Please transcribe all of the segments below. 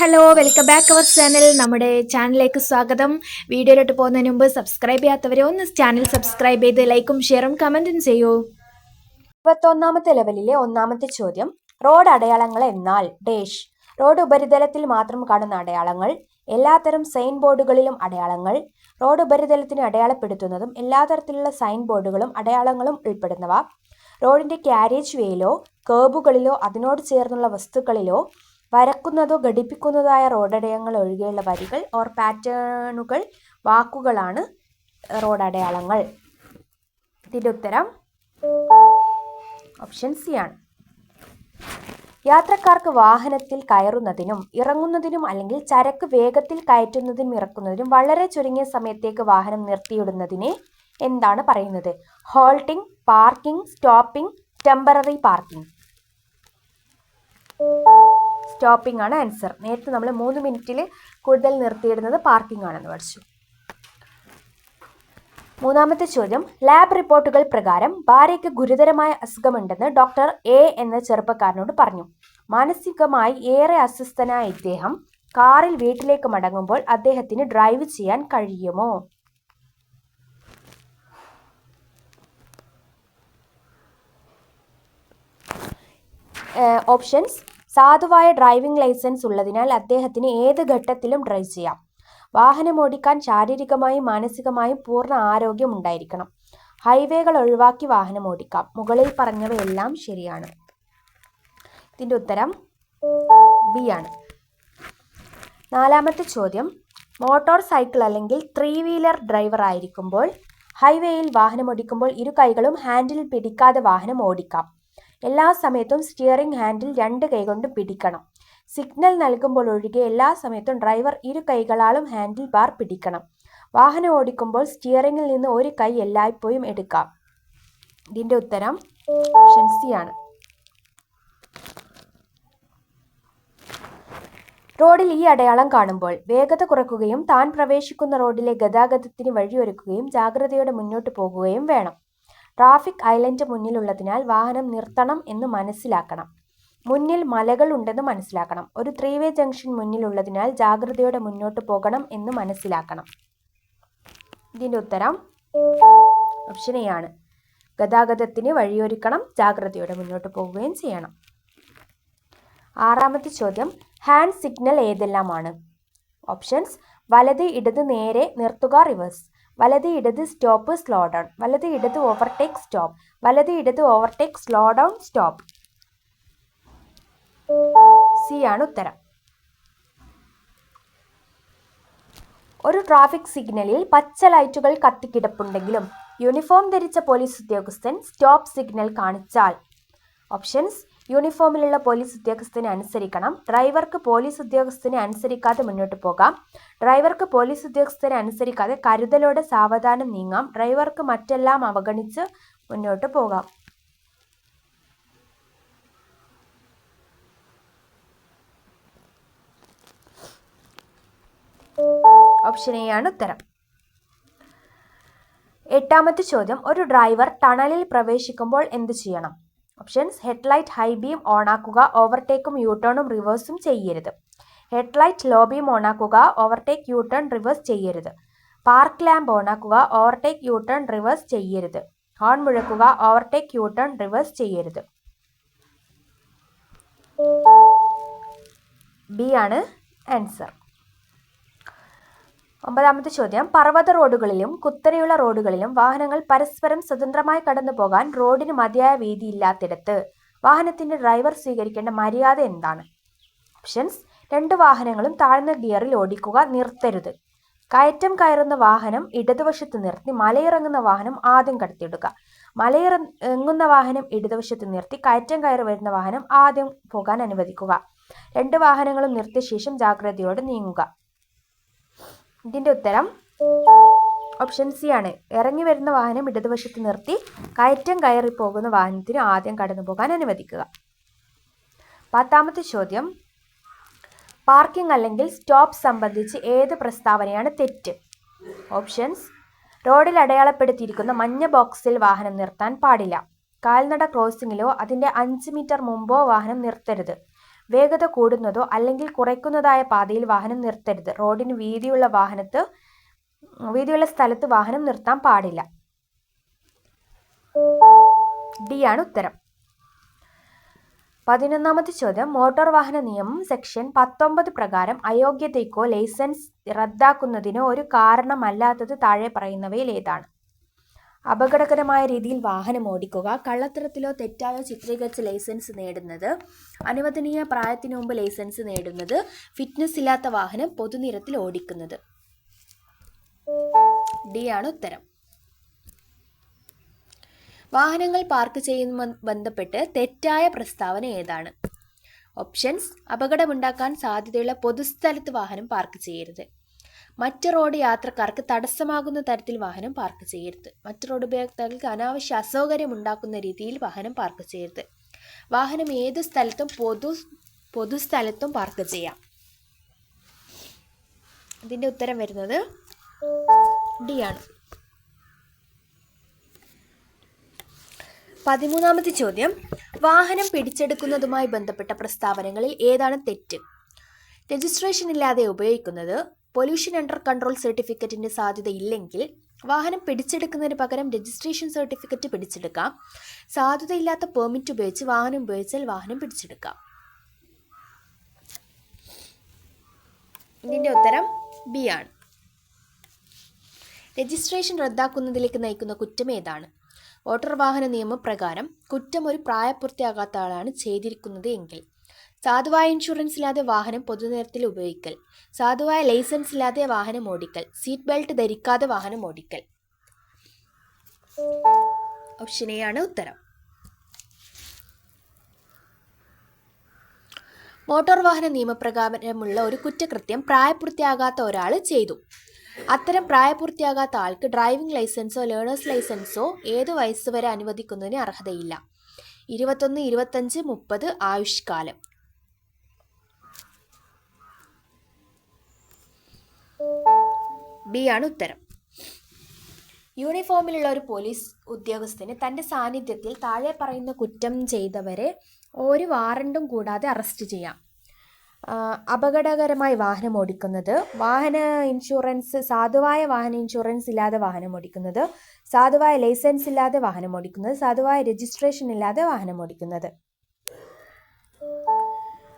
Hello, welcome back our channel. നമ്മുടെ ചാനലിലേക്ക് സ്വാഗതം. വീഡിയോയിലോട്ട് പോകുന്നതിന് മുമ്പ് സബ്സ്ക്രൈബ് ചെയ്യാത്തവരെ ഒന്ന് ചാനൽ സബ്സ്ക്രൈബ് ചെയ്ത് ലൈക്കും ഷെയറും കമൻറ്റും ചെയ്യൂ. 21ാമത്തെ ലെവലിലെ ഒന്നാമത്തെ ചോദ്യം, റോഡ് അടയാളങ്ങൾ എന്നാൽ ഡേഷ്. റോഡ് ഉപരിതലത്തിൽ മാത്രം കാണുന്ന അടയാളങ്ങൾ, എല്ലാത്തരം സൈൻ ബോർഡുകളിലും അടയാളങ്ങൾ, റോഡ് ഉപരിതലത്തിന് അടയാളപ്പെടുത്തുന്നതും എല്ലാതരത്തിലുള്ള സൈൻ ബോർഡുകളും അടയാളങ്ങളും ഉൾപ്പെടുന്നവ, റോഡിന്റെ ക്യാരേജ് വേയിലോ കേബുകളിലോ അതിനോട് ചേർന്നുള്ള വസ്തുക്കളിലോ വരക്കുന്നതോ ഘടിപ്പിക്കുന്നതോ ആയ റോഡടയാളങ്ങൾ ഒഴികെയുള്ള വരികൾ ഓർ പാറ്റേണുകൾ വാക്കുകളാണ് റോഡ് അടയാളങ്ങൾ. ഇതിൻ്റെ ഉത്തരം ഓപ്ഷൻ സി ആണ്. യാത്രക്കാർക്ക് വാഹനത്തിൽ കയറുന്നതിനും ഇറങ്ങുന്നതിനും അല്ലെങ്കിൽ ചരക്ക് വേഗത്തിൽ കയറ്റുന്നതിനും ഇറക്കുന്നതിനും വളരെ ചുരുങ്ങിയ സമയത്തേക്ക് വാഹനം നിർത്തിയിടുന്നതിനെ എന്താണ് പറയുന്നത്? Halting, parking, stopping, temporary parking. Stopping ആണ് ആൻസർ. നേരത്തെ നമ്മൾ 3 മിനിറ്റിൽ കൂടുതൽ നിർത്തിയിടുന്നത് പാർക്കിംഗ് ആണെന്ന് പഠിച്ചു. മൂന്നാമത്തെ ചോദ്യം, ലാബ് റിപ്പോർട്ടുകൾ പ്രകാരം ഭാര്യയ്ക്ക് ഗുരുതരമായ അസുഖമുണ്ടെന്ന് ഡോക്ടർ എ എന്ന ചെറുപ്പക്കാരനോട് പറഞ്ഞു. മാനസികമായി ഏറെ അസ്വസ്ഥനായ ഇദ്ദേഹം കാറിൽ വീട്ടിലേക്ക് മടങ്ങുമ്പോൾ അദ്ദേഹത്തിന് ഡ്രൈവ് ചെയ്യാൻ കഴിയുമോ? ഓപ്ഷൻസ്: സാധുവായ ഡ്രൈവിംഗ് ലൈസൻസ് ഉള്ളതിനാൽ അദ്ദേഹത്തിന് ഏത് ഘട്ടത്തിലും ഡ്രൈവ് ചെയ്യാം. വാഹനമോടിക്കാൻ ശാരീരികമായും മാനസികമായും പൂർണ്ണ ആരോഗ്യം ഉണ്ടായിരിക്കണം. ഹൈവേകൾ ഒഴിവാക്കി വാഹനമോടിക്കാം. മുകളിൽ പറഞ്ഞവയെല്ലാം ശരിയാണ്. ഇതിൻ്റെ ഉത്തരം ബി ആണ്. നാലാമത്തെ ചോദ്യം, മോട്ടോർ സൈക്കിൾ അല്ലെങ്കിൽ 3 വീലർ ഡ്രൈവർ ആയിരിക്കുമ്പോൾ ഹൈവേയിൽ വാഹനമോടിക്കുമ്പോൾ ഇരു കൈകളും ഹാൻഡിൽ പിടിക്കാതെ വാഹനം ഓടിക്കാം. എല്ലാ സമയത്തും സ്റ്റിയറിംഗ് ഹാൻഡിൽ 2 കൈകൊണ്ട് പിടിക്കണം. സിഗ്നൽ നൽകുമ്പോൾ ഒഴികെ എല്ലാ സമയത്തും ഡ്രൈവർ ഇരു കൈകളാലും ഹാൻഡിൽ ബാർ പിടിക്കണം. വാഹനം ഓടിക്കുമ്പോൾ സ്റ്റിയറിംഗിൽ നിന്ന് ഒരു കൈ എല്ലായ്പ്പോഴും എടുക്കാം. ഇതിൻ്റെ ഉത്തരം ഓപ്ഷൻ സി ആണ്. റോഡിൽ ഈ അടയാളം കാണുമ്പോൾ വേഗത കുറയ്ക്കുകയും താൻ പ്രവേശിക്കുന്ന റോഡിലെ ഗതാഗതത്തിന് വഴിയൊരുക്കുകയും ജാഗ്രതയോടെ മുന്നോട്ട് പോകുകയും വേണം. ട്രാഫിക് ഐലൻഡ് മുന്നിലുള്ളതിനാൽ വാഹനം നിർത്തണം എന്ന് മനസ്സിലാക്കണം. മുന്നിൽ മലകൾ ഉണ്ടെന്ന് മനസ്സിലാക്കണം. ഒരു 3-വേ ജംഗ്ഷൻ മുന്നിലുള്ളതിനാൽ ജാഗ്രതയോടെ മുന്നോട്ട് പോകണം എന്ന് മനസ്സിലാക്കണം. ഇതിൻ്റെ ഉത്തരം ഓപ്ഷൻ എ ആണ്. ഗതാഗതത്തിന് വഴിയൊരുക്കണം, ജാഗ്രതയോടെ മുന്നോട്ട് പോവുകയും ചെയ്യണം. ആറാമത്തെ ചോദ്യം, ഹാൻഡ് സിഗ്നൽ ഏതെല്ലാമാണ്? ഓപ്ഷൻസ്: വലത്, ഇടത്, നേരെ, നിർത്തുക, റിവേഴ്സ്. വലത്, ഇടത്, സ്റ്റോപ്പ്, സ്ലോ ഡൗൺ. വലത്, ഇടത്, ഓവർടേക്ക്, സ്റ്റോപ്പ്. വലത്, ഇടത്, overtake, slow down, stop. C ആണ് ഉത്തരം. ഒരു ട്രാഫിക് സിഗ്നലിൽ പച്ച ലൈറ്റുകൾ കത്തിക്കിടപ്പുണ്ടെങ്കിലും യൂണിഫോം ധരിച്ച പോലീസ് ഉദ്യോഗസ്ഥൻ സ്റ്റോപ്പ് സിഗ്നൽ കാണിച്ചാൽ. ഓപ്ഷൻസ്: യൂണിഫോമിലുള്ള പോലീസ് ഉദ്യോഗസ്ഥനെ അനുസരിക്കണം. ഡ്രൈവർക്ക് പോലീസ് ഉദ്യോഗസ്ഥനെ അനുസരിക്കാതെ മുന്നോട്ട് പോകാം. ഡ്രൈവർക്ക് പോലീസ് ഉദ്യോഗസ്ഥനെ അനുസരിക്കാതെ കരുതലോടെ സാവധാനം നീങ്ങാം. ഡ്രൈവർക്ക് മറ്റെല്ലാം അവഗണിച്ച് മുന്നോട്ട് പോകാം. ഓപ്ഷൻ എ ആണ് ഉത്തരം. എട്ടാമത്തെ ചോദ്യം, ഒരു ഡ്രൈവർ ടണലിൽ പ്രവേശിക്കുമ്പോൾ എന്ത് ചെയ്യണം? ഓപ്ഷൻസ്: ഹെഡ്ലൈറ്റ് ഹൈ ബീം ഓണാക്കുക, ഓവർടേക്കും യൂടേണും റിവേഴ്സും ചെയ്യരുത്. ഹെഡ്ലൈറ്റ് ലോ ബീം ഓണാക്കുക, ഓവർടേക്ക് യൂടേൺ റിവേഴ്സ് ചെയ്യരുത്. പാർക്ക് ലാമ്പ് ഓണാക്കുക, ഓവർടേക്ക് യൂടേൺ റിവേഴ്സ് ചെയ്യരുത്. ഹോൺ മുഴക്കുക, ഓവർടേക്ക് യൂടേൺ റിവേഴ്സ് ചെയ്യരുത്. ബി ആണ് ആൻസർ. ഒമ്പതാമത്തെ ചോദ്യം, പർവ്വത റോഡുകളിലും കുത്തനെയുള്ള റോഡുകളിലും വാഹനങ്ങൾ പരസ്പരം സ്വതന്ത്രമായി കടന്നു പോകാൻ റോഡിന് മതിയായ വീതിയില്ലാത്തിടത്ത് വാഹനത്തിന്റെ ഡ്രൈവർ സ്വീകരിക്കേണ്ട മര്യാദ എന്താണ്? ഓപ്ഷൻസ്: 2 വാഹനങ്ങളും താഴ്ന്ന ഗിയറിൽ ഓടിക്കുക, നിർത്തരുത്. കയറ്റം കയറുന്ന വാഹനം ഇടതുവശത്ത് നിർത്തി മലയിറങ്ങുന്ന വാഹനം ആദ്യം കടത്തിയിടുക. മലയിറങ്ങുന്ന വാഹനം ഇടതുവശത്ത് നിർത്തി കയറ്റം കയറി വരുന്ന വാഹനം ആദ്യം പോകാൻ അനുവദിക്കുക. 2 വാഹനങ്ങളും നിർത്തിയ ശേഷം ജാഗ്രതയോടെ നീങ്ങുക. ഇതിൻ്റെ ഉത്തരം ഓപ്ഷൻ സി ആണ്. ഇറങ്ങി വരുന്ന വാഹനം ഇടതുവശത്ത് നിർത്തി കയറ്റം കയറി പോകുന്ന വാഹനത്തിന് ആദ്യം കടന്നു പോകാൻ അനുവദിക്കുക. 10ാമത്തെ ചോദ്യം, പാർക്കിംഗ് അല്ലെങ്കിൽ സ്റ്റോപ്പ് സംബന്ധിച്ച് ഏത് പ്രസ്താവനയാണ് തെറ്റ്? ഓപ്ഷൻസ്: റോഡിൽ അടയാളപ്പെടുത്തിയിരിക്കുന്ന മഞ്ഞ ബോക്സിൽ വാഹനം നിർത്താൻ പാടില്ല. കാൽനട ക്രോസിംഗിലോ അതിൻ്റെ 5 മീറ്റർ മുമ്പോ വാഹനം നിർത്തരുത്. വേഗത കൂടുന്നതോ അല്ലെങ്കിൽ കുറയ്ക്കുന്നതായ പാതയിൽ വാഹനം നിർത്തരുത്. റോഡിന് വീതിയുള്ള സ്ഥലത്ത് വാഹനം നിർത്താൻ പാടില്ല. ഡി ആണ് ഉത്തരം. 11ാമത്തെ ചോദ്യം. മോട്ടോർ വാഹന നിയമം സെക്ഷൻ 19 പ്രകാരം അയോഗ്യതയ്ക്കോ ലൈസൻസ് റദ്ദാക്കുന്നതിനോ ഒരു കാരണമല്ലാത്തത് താഴെ പറയുന്നവയിൽ ഏതാണ്? അപകടകരമായ രീതിയിൽ വാഹനം ഓടിക്കുക, കള്ളത്തരത്തിലോ തെറ്റായോ ചിത്രീകരിച്ച് ലൈസൻസ് നേടുന്നത്, അനുവദനീയ പ്രായത്തിനു മുമ്പ് ലൈസൻസ് നേടുന്നത്, ഫിറ്റ്നസ് ഇല്ലാത്ത വാഹനം പൊതുനിരത്തിൽ ഓടിക്കുന്നത്. ഡി ആണ് ഉത്തരം. വാഹനങ്ങൾ പാർക്ക് ചെയ്യുന്നതുമായി ബന്ധപ്പെട്ട് തെറ്റായ പ്രസ്താവന ഏതാണ്? ഓപ്ഷൻസ്: അപകടമുണ്ടാക്കാൻ സാധ്യതയുള്ള പൊതുസ്ഥലത്ത് വാഹനം പാർക്ക് ചെയ്യരുത്. മറ്റ് റോഡ് യാത്രക്കാർക്ക് തടസ്സമാകുന്ന തരത്തിൽ വാഹനം പാർക്ക് ചെയ്യരുത്. മറ്റ് റോഡ് ഉപയോക്താക്കൾക്ക് അനാവശ്യ അസൗകര്യം ഉണ്ടാക്കുന്ന രീതിയിൽ വാഹനം പാർക്ക് ചെയ്യരുത്. വാഹനം ഏതു സ്ഥലത്തും പൊതുസ്ഥലത്തും പാർക്ക് ചെയ്യാം. ഇതിൻ്റെ ഉത്തരം വരുന്നത് ഡി ആണ്. 13ാമത്തെ ചോദ്യം. വാഹനം പിടിച്ചെടുക്കുന്നതുമായി ബന്ധപ്പെട്ട പ്രസ്താവനകളിൽ ഏതാണ് തെറ്റ്? രജിസ്ട്രേഷൻ ഇല്ലാതെ ഉപയോഗിക്കുന്നത്, പൊല്യൂഷൻ അണ്ടർ കൺട്രോൾ സർട്ടിഫിക്കറ്റിൻ്റെ സാധ്യത ഇല്ലെങ്കിൽ വാഹനം പിടിച്ചെടുക്കുന്നതിന് പകരം രജിസ്ട്രേഷൻ സർട്ടിഫിക്കറ്റ് പിടിച്ചെടുക്കാം, സാധുതയില്ലാത്ത പെർമിറ്റ് ഉപയോഗിച്ച് വാഹനം ഉപയോഗിച്ചാൽ വാഹനം പിടിച്ചെടുക്കാം. ഇതിൻ്റെ ഉത്തരം ബി ആണ്. രജിസ്ട്രേഷൻ റദ്ദാക്കുന്നതിലേക്ക് നയിക്കുന്ന കുറ്റം ഏതാണ്? മോട്ടോർ വാഹന നിയമപ്രകാരം കുറ്റം ഒരു പ്രായപൂർത്തിയാകാത്ത ആളാണ് ചെയ്തിരിക്കുന്നത് എങ്കിൽ, സാധുവായ ഇൻഷുറൻസ് ഇല്ലാതെ വാഹനം പൊതുനിരത്തിൽ ഉപയോഗിക്കൽ, സാധുവായ ലൈസൻസ് ഇല്ലാതെ വാഹനം ഓടിക്കൽ, സീറ്റ് ബെൽറ്റ് ധരിക്കാതെ വാഹനം ഓടിക്കൽ. ഓപ്ഷൻ എ ആണ് ഉത്തരം. മോട്ടോർ വാഹന നിയമപ്രകാരമുള്ള ഒരു കുറ്റകൃത്യം പ്രായപൂർത്തിയാകാത്ത ഒരാൾ ചെയ്തു. അത്തരം പ്രായപൂർത്തിയാകാത്ത ആൾക്ക് ഡ്രൈവിംഗ് ലൈസൻസോ ലേണേഴ്സ് ലൈസൻസോ ഏത് വയസ്സ് വരെ അനുവദിക്കുന്നതിന് അർഹതയില്ല. 21, 25, 30 ആയുഷ്കാലം. ബി ആണ് ഉത്തരം. യൂണിഫോമിലുള്ള ഒരു പോലീസ് ഉദ്യോഗസ്ഥന് തൻ്റെ സാന്നിധ്യത്തിൽ താഴെ പറയുന്ന കുറ്റം ചെയ്തവരെ ഒരു വാറണ്ടും കൂടാതെ അറസ്റ്റ് ചെയ്യാം. അപകടകരമായി വാഹനം ഓടിക്കുന്നത്, സാധുവായ വാഹന ഇൻഷുറൻസ് ഇല്ലാതെ വാഹനം ഓടിക്കുന്നത്, സാധുവായ ലൈസൻസ് ഇല്ലാതെ വാഹനം ഓടിക്കുന്നത്, സാധുവായ രജിസ്ട്രേഷൻ ഇല്ലാതെ വാഹനം ഓടിക്കുന്നത്.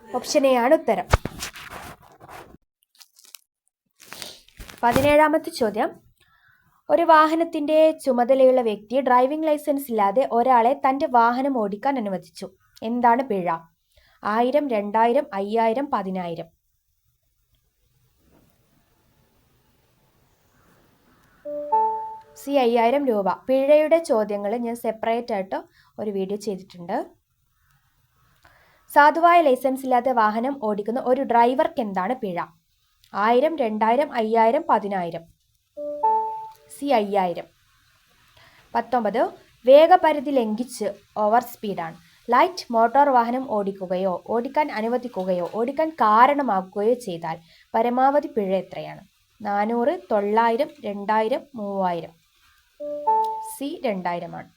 ഓപ്ഷൻ എ ആണ് ഉത്തരം. 17ാമത്തെ ചോദ്യം. ഒരു വാഹനത്തിൻ്റെ ചുമതലയുള്ള വ്യക്തി ഡ്രൈവിംഗ് ലൈസൻസ് ഇല്ലാതെ ഒരാളെ തൻ്റെ വാഹനം ഓടിക്കാൻ അനുവദിച്ചു. എന്താണ് പിഴ? 1000, 2000, 5000, 10000. സി 5000 രൂപ. പിഴയുടെ ചോദ്യങ്ങൾ ഞാൻ സെപ്പറേറ്റ് ആയിട്ട് ഒരു വീഡിയോ ചെയ്തിട്ടുണ്ട്. സാധുവായ ലൈസൻസ് ഇല്ലാതെ വാഹനം ഓടിക്കുന്ന ഒരു ഡ്രൈവർക്ക് എന്താണ് പിഴ? 1000, 2000, 5000, 10000. സി 5000. 19. വേഗപരിധി ലംഘിച്ച് ഓവർ സ്പീഡാണ്. ലൈറ്റ് മോട്ടോർ വാഹനം ഓടിക്കുകയോ ഓടിക്കാൻ അനുവദിക്കുകയോ ഓടിക്കാൻ കാരണമാക്കുകയോ ചെയ്താൽ പരമാവധി പിഴ എത്രയാണ്? 400, 900, 2000, 3000. സി 2000 ആണ്.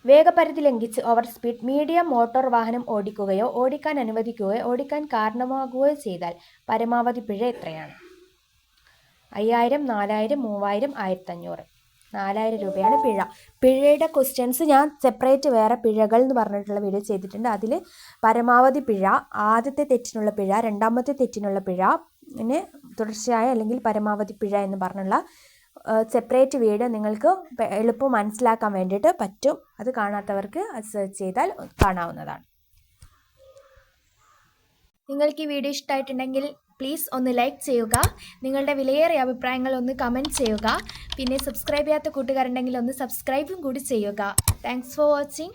വേഗപരിധി ലംഘിച്ച് ഓവർ സ്പീഡ് മീഡിയം മോട്ടോർ വാഹനം ഓടിക്കുകയോ ഓടിക്കാൻ അനുവദിക്കുകയോ ഓടിക്കാൻ കാരണമാകുകയോ ചെയ്താൽ പരമാവധി പിഴ എത്രയാണ്? 5000, 4000, 3000, 1500. 4000 രൂപയാണ് പിഴ. പിഴയുടെ ക്വസ്റ്റ്യൻസ് ഞാൻ സെപ്പറേറ്റ് വേറെ പിഴകൾ എന്ന് പറഞ്ഞിട്ടുള്ള വീഡിയോ ചെയ്തിട്ടുണ്ട്. അതിൽ പരമാവധി പിഴ, ആദ്യത്തെ തെറ്റിനുള്ള പിഴ, രണ്ടാമത്തെ തെറ്റിനുള്ള പിഴ, പിന്നെ തുടർച്ചയായ അല്ലെങ്കിൽ പരമാവധി പിഴ എന്ന് പറഞ്ഞുള്ള സെപ്പറേറ്റ് വീഡിയോ നിങ്ങൾക്ക് എളുപ്പം മനസ്സിലാക്കാൻ വേണ്ടിയിട്ട് പറ്റും. അത് കാണാത്തവർക്ക് അത് സെർച്ച് ചെയ്താൽ കാണാവുന്നതാണ്. നിങ്ങൾക്ക് ഈ വീഡിയോ ഇഷ്ടമായിട്ടുണ്ടെങ്കിൽ പ്ലീസ് ഒന്ന് ലൈക്ക് ചെയ്യുക. നിങ്ങളുടെ വിലയേറിയ അഭിപ്രായങ്ങൾ ഒന്ന് കമൻറ്റ് ചെയ്യുക. പിന്നെ സബ്സ്ക്രൈബ് ചെയ്യാത്ത കൂട്ടുകാരുണ്ടെങ്കിൽ ഒന്ന് സബ്സ്ക്രൈബും കൂടി ചെയ്യുക. Thanks for watching.